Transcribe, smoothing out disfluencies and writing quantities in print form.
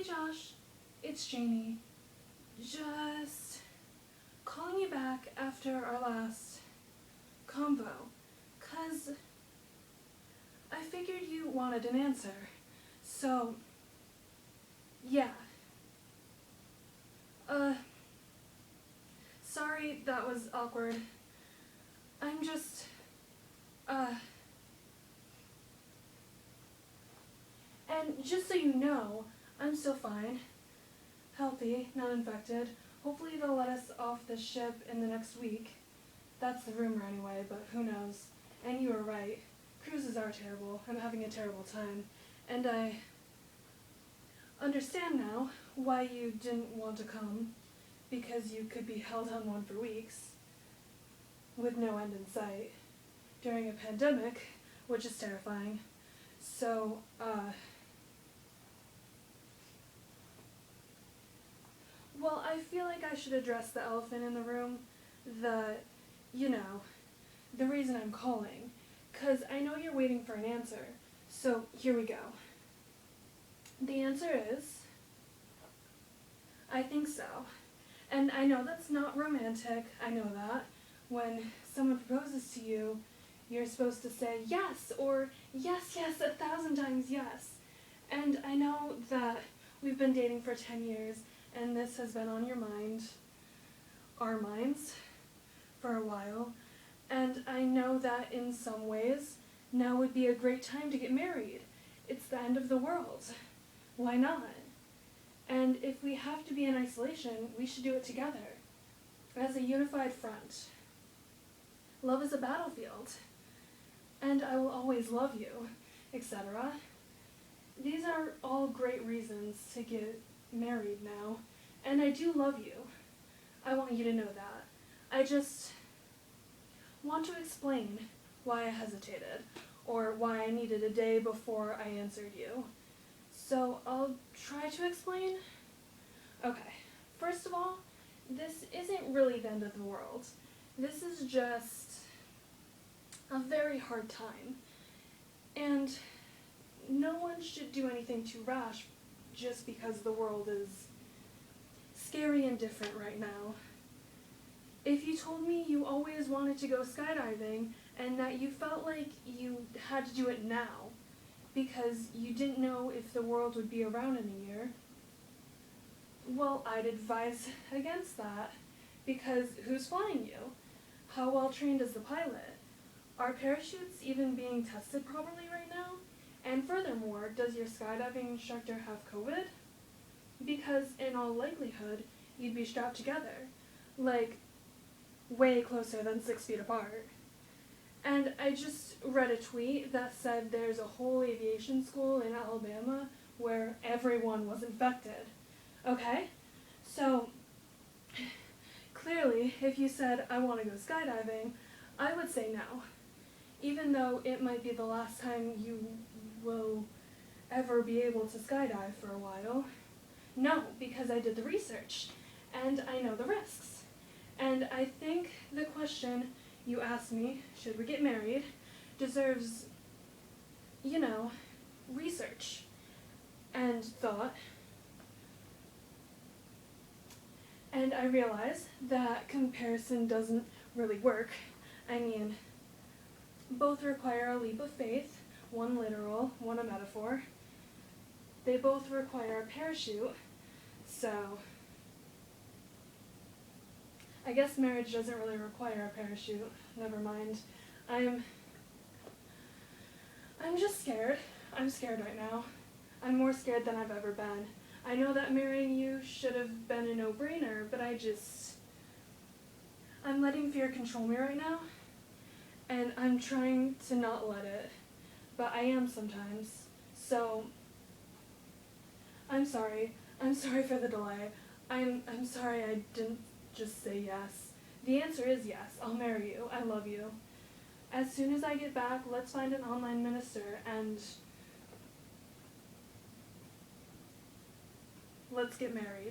Hey Josh, it's Jamie. Just calling you back after our last convo, 'cause I figured you wanted an answer. So, yeah. Sorry that was awkward. I'm just, and just so you know, I'm still fine. Healthy, not infected. Hopefully they'll let us off the ship in the next week. That's the rumor anyway, but who knows. And you were right. Cruises are terrible. I'm having a terrible time. And I understand now why you didn't want to come, because you could be held on one for weeks with no end in sight during a pandemic, which is terrifying. So, well, I feel like I should address the elephant in the room, the reason I'm calling, 'cause I know you're waiting for an answer. So, here we go. The answer is, I think so. And I know that's not romantic, I know that. When someone proposes to you, you're supposed to say yes, or yes, 1,000 times yes. And I know that we've been dating for 10 years, and this has been on your mind, our minds, for a while. And I know that in some ways, now would be a great time to get married. It's the end of the world. Why not? And if we have to be in isolation, we should do it together, as a unified front. Love is a battlefield, and I will always love you, etc. These are all great reasons to get married now, and I do love you. I want you to know that. I just want to explain why I hesitated, or why I needed a day before I answered you. So I'll try to explain. Okay, first of all, this isn't really the end of the world. This is just a very hard time. And no one should do anything too rash just because the world is scary and different right now. If you told me you always wanted to go skydiving and that you felt like you had to do it now because you didn't know if the world would be around in a year, well, I'd advise against that, because who's flying you? How well trained is the pilot? Are parachutes even being tested properly right now? And furthermore, does your skydiving instructor have COVID? Because in all likelihood, you'd be strapped together, like way closer than 6 feet apart. And I just read a tweet that said there's a whole aviation school in Alabama where everyone was infected. Okay? So, clearly, if you said, I want to go skydiving, I would say no. Even though it might be the last time you will ever be able to skydive for a while. No, because I did the research, and I know the risks. And I think the question you asked me, should we get married, deserves, research and thought. And I realize that comparison doesn't really work. I mean, both require a leap of faith, one literal, one a metaphor. They both require a parachute, so I guess marriage doesn't really require a parachute. Never mind. I'm just scared. I'm scared right now. I'm more scared than I've ever been. I know that marrying you should have been a no-brainer, but I'm letting fear control me right now, and I'm trying to not let it, but I am sometimes. So, I'm sorry. I'm sorry for the delay. I'm sorry I didn't just say yes. The answer is yes. I'll marry you. I love you. As soon as I get back, let's find an online minister and let's get married.